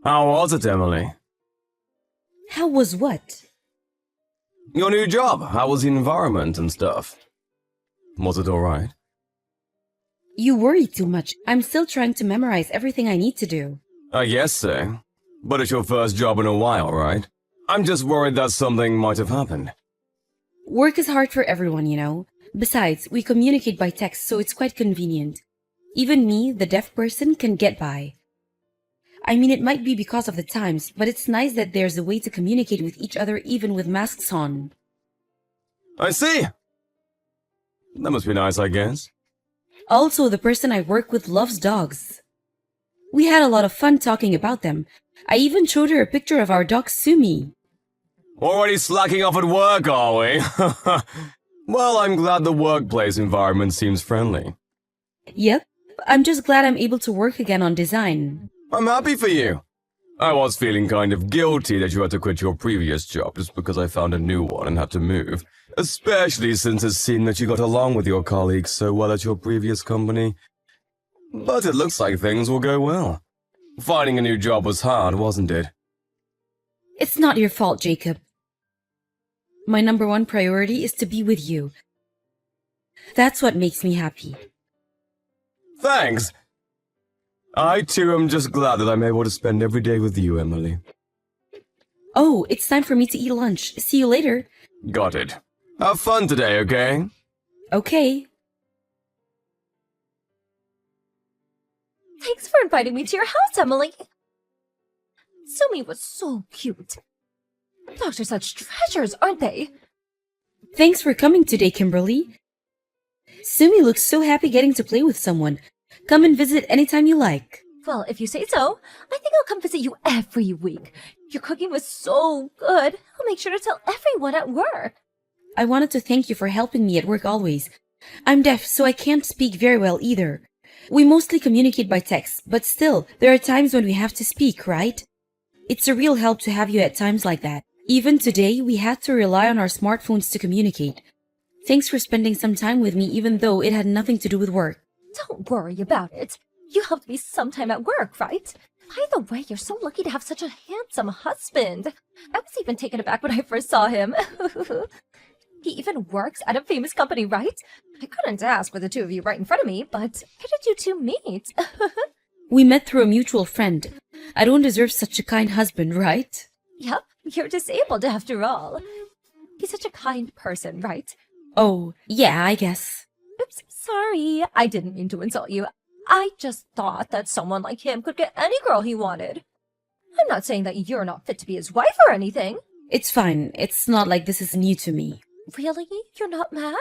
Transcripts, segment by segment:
How was it, Emily? How was what? Your new job, how was the environment and stuff? Was it alright? You worry too much. I'm still trying to memorize everything I need to do. I guess so. But it's your first job in a while, right? I'm just worried that something might have happened. Work is hard for everyone, you know. Besides, we communicate by text, so it's quite convenient. Even me, the deaf person, can get by. I mean, it might be because of the times, but it's nice that there's a way to communicate with each other even with masks on. I see! That must be nice, I guess. Also, the person I work with loves dogs. We had a lot of fun talking about them. I even showed her a picture of our dog Sumi. Already slacking off at work, are we? Well, I'm glad the workplace environment seems friendly. Yep, I'm just glad I'm able to work again on design. I'm happy for you. I was feeling kind of guilty that you had to quit your previous job just because I found a new one and had to move. Especially since it seemed that you got along with your colleagues so well at your previous company. But it looks like things will go well. Finding a new job was hard, wasn't it? It's not your fault, Jacob. My number one priority is to be with you. That's what makes me happy. Thanks! I too am just glad that I'm able to spend every day with you, Emily. Oh, it's time for me to eat lunch. See you later. Got it. Have fun today, okay? Okay. Thanks for inviting me to your house, Emily. Sumi was so cute. Dogs are such treasures, aren't they? Thanks for coming today, Kimberly. Sumi looks so happy getting to play with someone. Come and visit anytime you like. Well, if you say so, I think I'll come visit you every week. Your cooking was so good. I'll make sure to tell everyone at work. I wanted to thank you for helping me at work always. I'm deaf, so I can't speak very well either. We mostly communicate by text, but still, there are times when we have to speak, right? It's a real help to have you at times like that. Even today, we had to rely on our smartphones to communicate. Thanks for spending some time with me even though it had nothing to do with work. Don't worry about it. You helped me sometime at work, right? By the way, you're so lucky to have such a handsome husband. I was even taken aback when I first saw him. He even works at a famous company, right? I couldn't ask for the two of you right in front of me, but where did you two meet? We met through a mutual friend. I don't deserve such a kind husband, right? Yep, you're disabled after all. He's such a kind person, right? Oh, yeah, I guess. Oops, sorry. I didn't mean to insult you. I just thought that someone like him could get any girl he wanted. I'm not saying that you're not fit to be his wife or anything. It's fine. It's not like this is new to me. Really? You're not mad?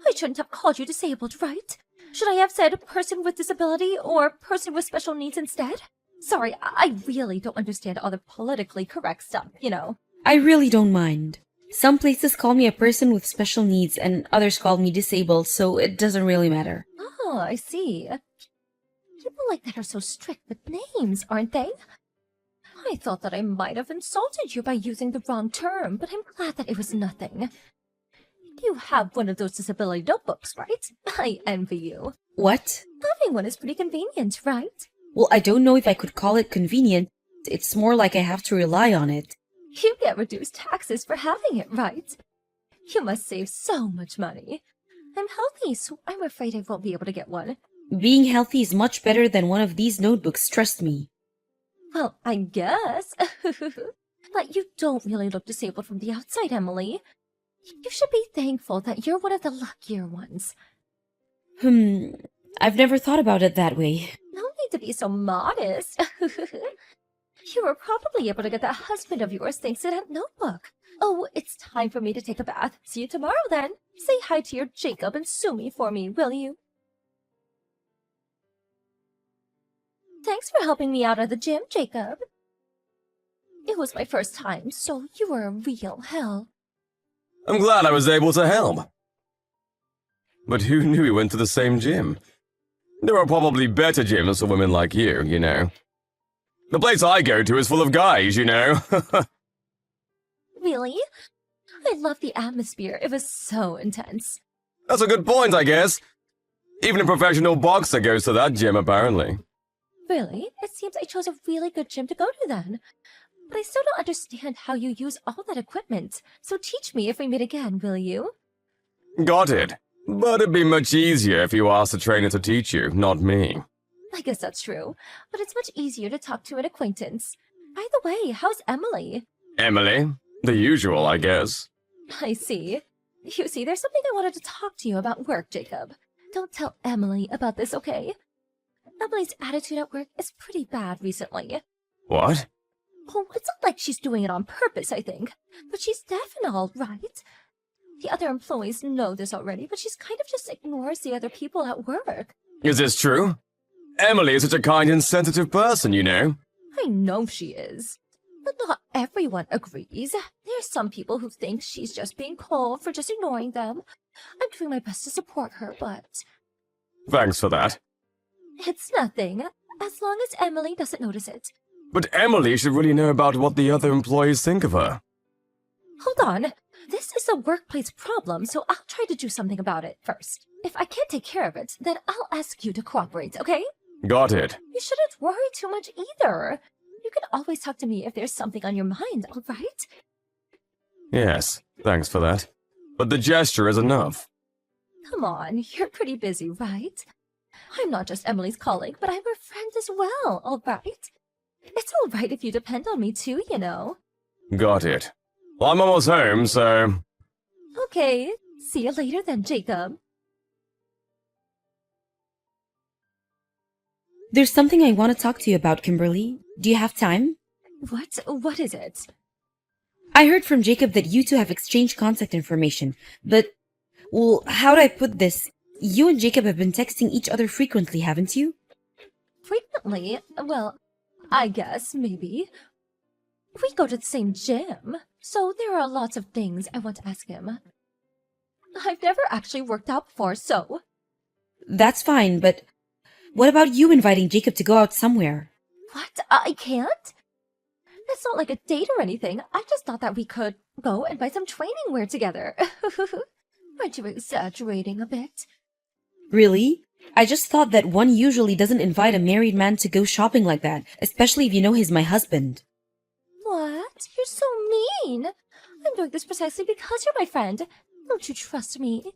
I shouldn't have called you disabled, right? Should I have said person with disability or person with special needs instead? Sorry, I really don't understand all the politically correct stuff, you know. I really don't mind. Some places call me a person with special needs and others call me disabled, so it doesn't really matter. Oh, I see. People like that are so strict with names, aren't they? I thought that I might have insulted you by using the wrong term, but I'm glad that it was nothing. You have one of those disability notebooks, right? I envy you. What? Having one is pretty convenient, right? Well, I don't know if I could call it convenient. It's more like I have to rely on it. You get reduced taxes for having it, right? You must save so much money. I'm healthy, so I'm afraid I won't be able to get one. Being healthy is much better than one of these notebooks, trust me. Well, I guess. But you don't really look disabled from the outside, Emily. You should be thankful that you're one of the luckier ones. I've never thought about it that way. No need to be so modest. You were probably able to get that husband of yours thanks to that notebook. Oh, it's time for me to take a bath. See you tomorrow then. Say hi to your Jacob and Sumi for me, will you? Thanks for helping me out at the gym, Jacob. It was my first time, so you were a real help. I'm glad I was able to help. But who knew we went to the same gym? There are probably better gyms for women like you know. The place I go to is full of guys, you know. Really? I love the atmosphere. It was so intense. That's a good point, I guess. Even a professional boxer goes to that gym, apparently. Really? It seems I chose a really good gym to go to then. But I still don't understand how you use all that equipment. So teach me if we meet again, will you? Got it. But it'd be much easier if you asked the trainer to teach you, not me. I guess that's true. But it's much easier to talk to an acquaintance. By the way, how's Emily? Emily? The usual, I guess. I see. You see, there's something I wanted to talk to you about work, Jacob. Don't tell Emily about this, okay? Emily's attitude at work is pretty bad recently. What? Oh, it's not like she's doing it on purpose, I think. But she's deaf and all, right? The other employees know this already, but she's kind of just ignores the other people at work. Is this true? Emily is such a kind and sensitive person, you know. I know she is. But not everyone agrees. There's some people who think she's just being cold for just ignoring them. I'm doing my best to support her, but... Thanks for that. It's nothing, as long as Emily doesn't notice it. But Emily should really know about what the other employees think of her. Hold on. This is a workplace problem, so I'll try to do something about it first. If I can't take care of it, then I'll ask you to cooperate, okay? Got it. You shouldn't worry too much either. You can always talk to me if there's something on your mind, all right? Yes, thanks for that. But the gesture is enough. Come on, you're pretty busy, right? I'm not just Emily's colleague, but I'm her friend as well, all right? It's all right if you depend on me too, you know. Got it. Well, I'm almost home, so... Okay, see you later then, Jacob. There's something I want to talk to you about, Kimberly. Do you have time? What is it? I heard from Jacob that you two have exchanged contact information, but, well, how do I put this? You and Jacob have been texting each other frequently, haven't you? Frequently? Well, I guess, maybe. We go to the same gym, so there are lots of things I want to ask him. I've never actually worked out before, so... That's fine, but what about you inviting Jacob to go out somewhere? What? I can't? It's not like a date or anything. I just thought that we could go and buy some training wear together. Aren't you exaggerating a bit? Really? I just thought that one usually doesn't invite a married man to go shopping like that, especially if you know he's my husband. What? You're so mean. I'm doing this precisely because you're my friend. Don't you trust me?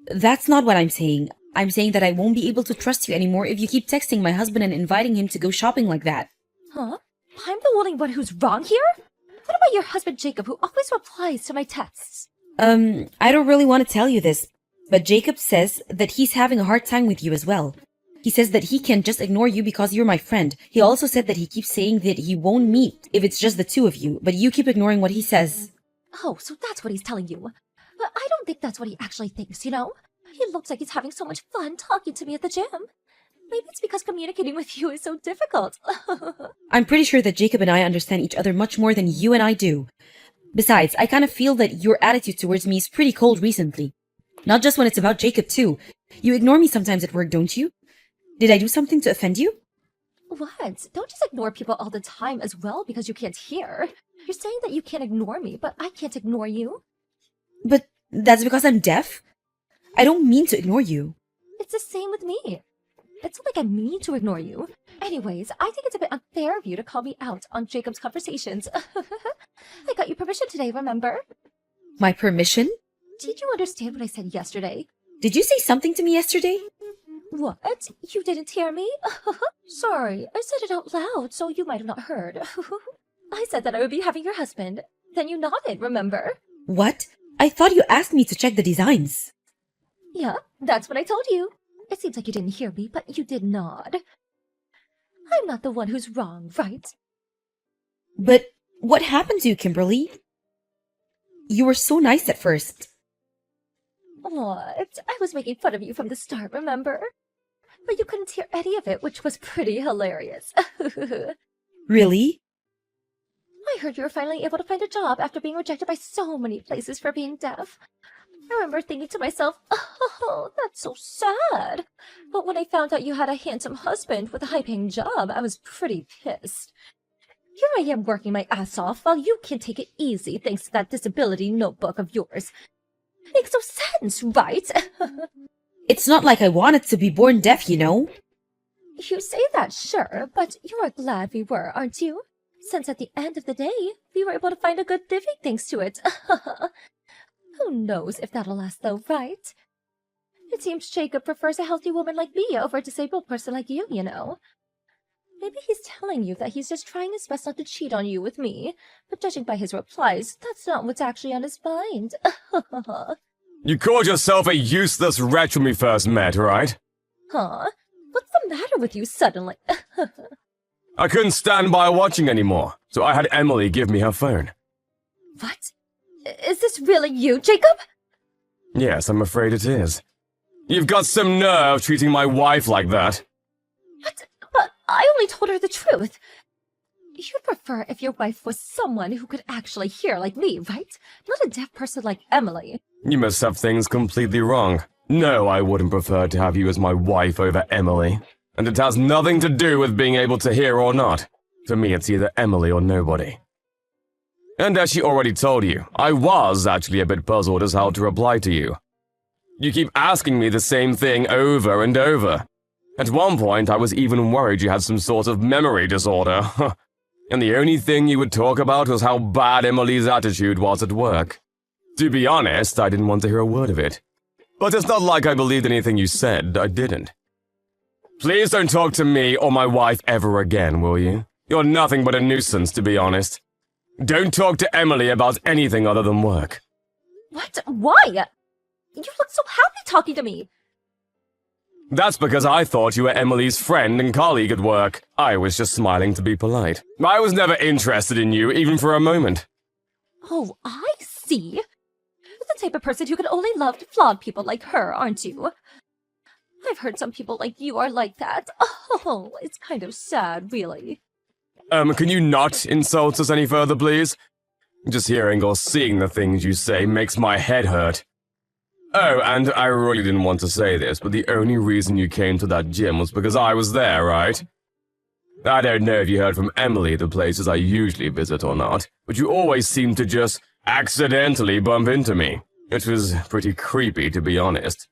That's not what I'm saying. I'm saying that I won't be able to trust you anymore if you keep texting my husband and inviting him to go shopping like that. Huh? I'm the only one who's wrong here? What about your husband Jacob, who always replies to my texts? I don't really want to tell you this, but Jacob says that he's having a hard time with you as well. He says that he can't just ignore you because you're my friend. He also said that he keeps saying that he won't meet if it's just the two of you, but you keep ignoring what he says. Oh, so that's what he's telling you. But I don't think that's what he actually thinks, you know? He looks like he's having so much fun talking to me at the gym. Maybe it's because communicating with you is so difficult. I'm pretty sure that Jacob and I understand each other much more than you and I do. Besides, I kind of feel that your attitude towards me is pretty cold recently. Not just when it's about Jacob, too. You ignore me sometimes at work, don't you? Did I do something to offend you? What? Don't just ignore people all the time as well because you can't hear. You're saying that you can't ignore me, but I can't ignore you. But that's because I'm deaf? I don't mean to ignore you. It's the same with me. It's not like I mean to ignore you. Anyways, I think it's a bit unfair of you to call me out on Jacob's conversations. I got your permission today, remember? My permission? Did you understand what I said yesterday? Did you say something to me yesterday? What? You didn't hear me? Sorry, I said it out loud, so you might have not heard. I said that I would be having your husband. Then you nodded, remember? What? I thought you asked me to check the designs. Yeah, that's what I told you. It seems like you didn't hear me, but you did nod. I'm not the one who's wrong, right? But what happened to you, Kimberly? You were so nice at first. What? I was making fun of you from the start, remember? But you couldn't hear any of it, which was pretty hilarious. Really? I heard you were finally able to find a job after being rejected by so many places for being deaf. I remember thinking to myself, oh, that's so sad. But when I found out you had a handsome husband with a high-paying job, I was pretty pissed. Here I am working my ass off while you can take it easy thanks to that disability notebook of yours. Makes no sense, right? It's not like I wanted to be born deaf, you know? You say that, sure, but you are glad we were, aren't you? Since at the end of the day, we were able to find a good living thanks to it. Who knows if that'll last though, right? It seems Jacob prefers a healthy woman like me over a disabled person like you know. Maybe he's telling you that he's just trying his best not to cheat on you with me, but judging by his replies, that's not what's actually on his mind. You called yourself a useless wretch when we first met, right? Huh? What's the matter with you suddenly? I couldn't stand by watching anymore, so I had Emily give me her phone. What? Is this really you, Jacob? Yes, I'm afraid it is. You've got some nerve treating my wife like that. What? But I only told her the truth. You'd prefer if your wife was someone who could actually hear like me, right? Not a deaf person like Emily. You must have things completely wrong. No, I wouldn't prefer to have you as my wife over Emily. And it has nothing to do with being able to hear or not. To me, it's either Emily or nobody. And as she already told you, I was actually a bit puzzled as how to reply to you. You keep asking me the same thing over and over. At one point, I was even worried you had some sort of memory disorder. And the only thing you would talk about was how bad Emily's attitude was at work. To be honest, I didn't want to hear a word of it. But it's not like I believed anything you said, I didn't. Please don't talk to me or my wife ever again, will you? You're nothing but a nuisance, to be honest. Don't talk to Emily about anything other than work. What? Why? You look so happy talking to me. That's because I thought you were Emily's friend and colleague at work. I was just smiling to be polite. I was never interested in you, even for a moment. Oh, I see. You're the type of person who can only love flawed people like her, aren't you? I've heard some people like you are like that. Oh, it's kind of sad, really. Can you not insult us any further, please? Just hearing or seeing the things you say makes my head hurt. Oh, and I really didn't want to say this, but the only reason you came to that gym was because I was there, right? I don't know if you heard from Emily the places I usually visit or not, but you always seem to just accidentally bump into me. It was pretty creepy, to be honest.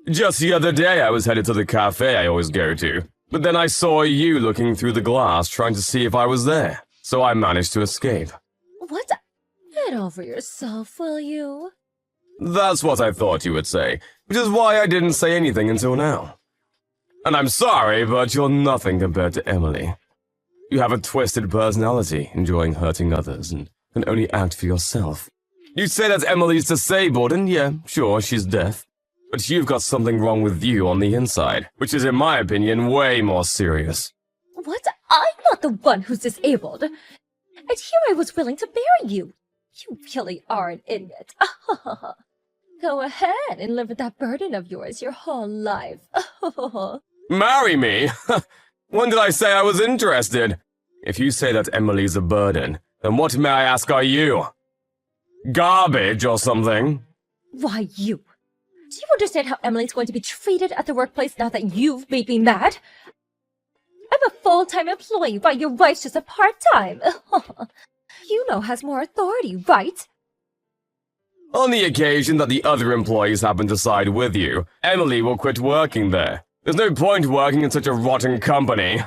Just the other day I was headed to the cafe I always go to, but then I saw you looking through the glass trying to see if I was there, so I managed to escape. What? Get over yourself, will you? That's what I thought you would say, which is why I didn't say anything until now. And I'm sorry, but you're nothing compared to Emily. You have a twisted personality, enjoying hurting others, and can only act for yourself. You say that Emily's disabled, and yeah, sure, she's deaf. But you've got something wrong with you on the inside, which is, in my opinion, way more serious. What? I'm not the one who's disabled. And here I was willing to marry you. You really are an idiot. Go ahead and live with that burden of yours your whole life. Marry me? When did I say I was interested? If you say that Emily's a burden, then what, may I ask, are you? Garbage or something? Why, you? Do you understand how Emily's going to be treated at the workplace now that you've made me mad? I'm a full-time employee, while your wife's just a part-time. You know has more authority, right? On the occasion that the other employees happen to side with you, Emily will quit working there. There's no point working in such a rotten company.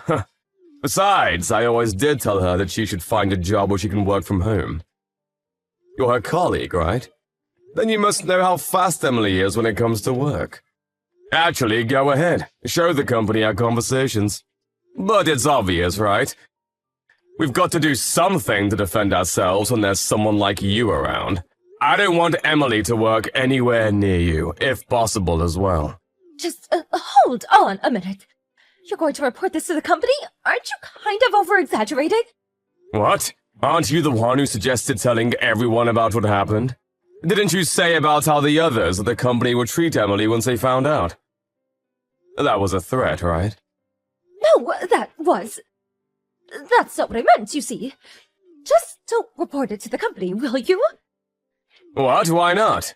Besides, I always did tell her that she should find a job where she can work from home. You're her colleague, right? Then you must know how fast Emily is when it comes to work. Actually, go ahead. Show the company our conversations. But it's obvious, right? We've got to do something to defend ourselves when there's someone like you around. I don't want Emily to work anywhere near you, if possible as well. Just hold on a minute. You're going to report this to the company? Aren't you kind of over-exaggerating? What? Aren't you the one who suggested telling everyone about what happened? Didn't you say about how the others at the company would treat Emily once they found out? That was a threat, right? No, that's not what I meant, you see. Just don't report it to the company, will you? What? Why not?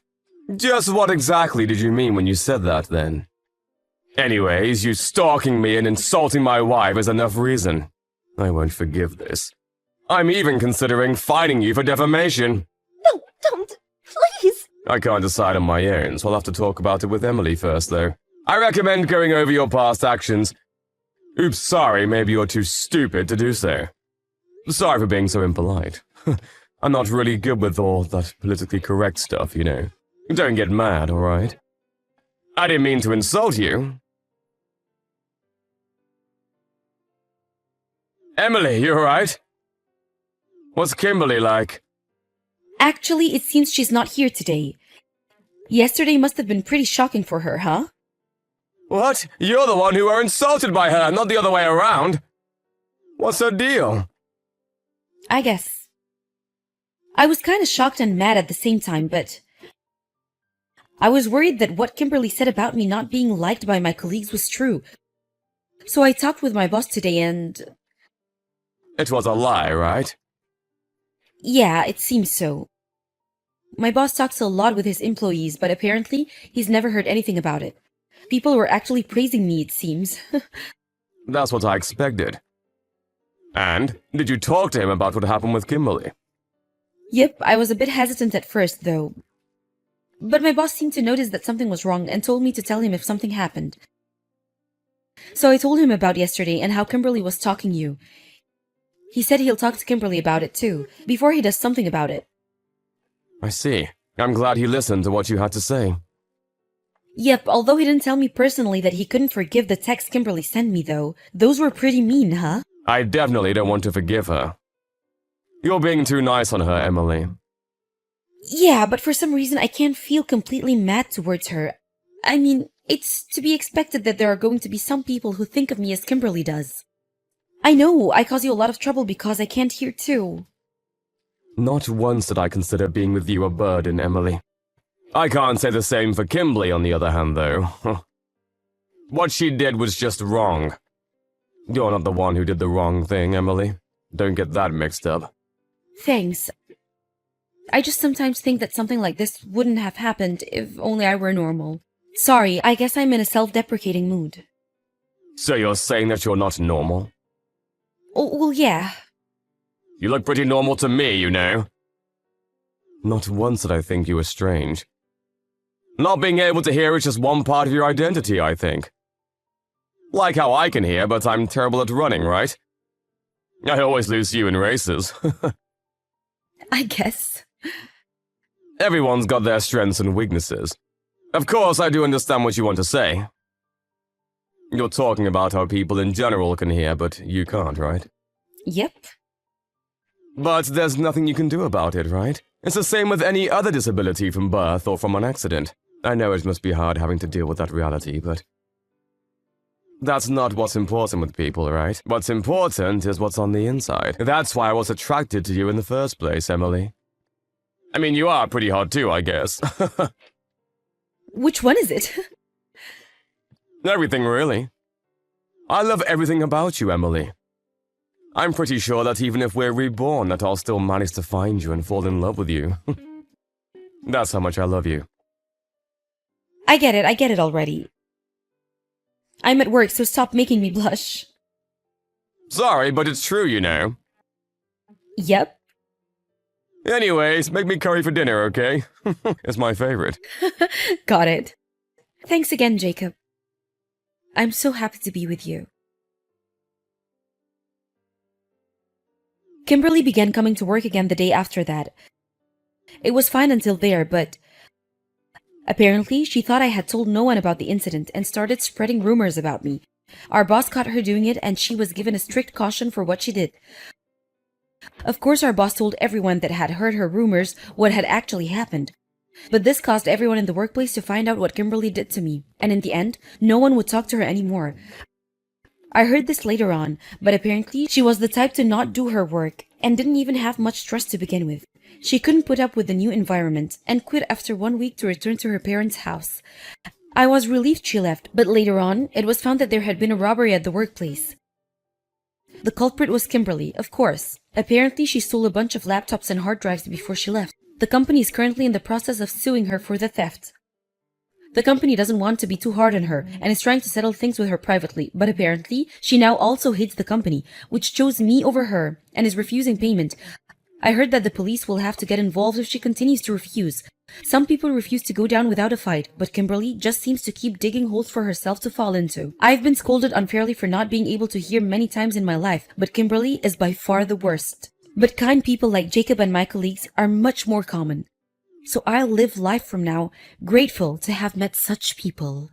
Just what exactly did you mean when you said that, then? Anyways, you stalking me and insulting my wife is enough reason. I won't forgive this. I'm even considering fining you for defamation. No, don't. Please. I can't decide on my own, so I'll have to talk about it with Emily first, though. I recommend going over your past actions. Oops, sorry, maybe you're too stupid to do so. Sorry for being so impolite. I'm not really good with all that politically correct stuff, you know. Don't get mad, alright? I didn't mean to insult you. Emily, you alright? What's Kimberly like? Actually, it seems she's not here today. Yesterday must have been pretty shocking for her, huh? What? You're the one who were insulted by her, not the other way around. What's her deal? I guess. I was kind of shocked and mad at the same time, but I was worried that what Kimberly said about me not being liked by my colleagues was true. So I talked with my boss today and... It was a lie, right? Yeah, it seems so. My boss talks a lot with his employees, but apparently he's never heard anything about it. People were actually praising me, it seems. That's what I expected. And, did you talk to him about what happened with Kimberly? Yep, I was a bit hesitant at first, though. But my boss seemed to notice that something was wrong and told me to tell him if something happened. So I told him about yesterday and how Kimberly was stalking you. He said he'll talk to Kimberly about it too, before he does something about it. I see. I'm glad he listened to what you had to say. Yep, although he didn't tell me personally that he couldn't forgive the text Kimberly sent me, though. Those were pretty mean, huh? I definitely don't want to forgive her. You're being too nice on her, Emily. Yeah, but for some reason I can't feel completely mad towards her. I mean, it's to be expected that there are going to be some people who think of me as Kimberly does. I know, I cause you a lot of trouble because I can't hear too. Not once did I consider being with you a burden, Emily. I can't say the same for Kimberly, on the other hand, though. What she did was just wrong. You're not the one who did the wrong thing, Emily. Don't get that mixed up. Thanks. I just sometimes think that something like this wouldn't have happened if only I were normal. Sorry, I guess I'm in a self-deprecating mood. So you're saying that you're not normal? Oh, well, yeah. You look pretty normal to me, you know. Not once did I think you were strange. Not being able to hear is just one part of your identity, I think. Like how I can hear, but I'm terrible at running, right? I always lose you in races. I guess. Everyone's got their strengths and weaknesses. Of course, I do understand what you want to say. You're talking about how people in general can hear, but you can't, right? Yep. But there's nothing you can do about it, right? It's the same with any other disability from birth or from an accident. I know it must be hard having to deal with that reality, but... That's not what's important with people, right? What's important is what's on the inside. That's why I was attracted to you in the first place, Emily. I mean, you are pretty hot too, I guess. Which one is it? Everything, really. I love everything about you, Emily. I'm pretty sure that even if we're reborn, that I'll still manage to find you and fall in love with you. That's how much I love you. I get it already. I'm at work, so stop making me blush. Sorry, but it's true, you know. Yep. Anyways, make me curry for dinner, okay? It's my favorite. Got it. Thanks again, Jacob. I'm so happy to be with you. Kimberly began coming to work again the day after that. It was fine until there, but apparently she thought I had told no one about the incident and started spreading rumors about me. Our boss caught her doing it and she was given a strict caution for what she did. Of course, our boss told everyone that had heard her rumors what had actually happened. But this caused everyone in the workplace to find out what Kimberly did to me, and in the end, no one would talk to her anymore. I heard this later on, but apparently she was the type to not do her work and didn't even have much trust to begin with. She couldn't put up with the new environment and quit after 1 week to return to her parents' house. I was relieved she left, but later on, it was found that there had been a robbery at the workplace. The culprit was Kimberly, of course. Apparently, she stole a bunch of laptops and hard drives before she left. The company is currently in the process of suing her for the theft. The company doesn't want to be too hard on her and is trying to settle things with her privately, but apparently, she now also hates the company, which chose me over her and is refusing payment. I heard that the police will have to get involved if she continues to refuse. Some people refuse to go down without a fight, but Kimberly just seems to keep digging holes for herself to fall into. I've been scolded unfairly for not being able to hear many times in my life, but Kimberly is by far the worst. But kind people like Jacob and my colleagues are much more common. So I'll live life from now grateful to have met such people.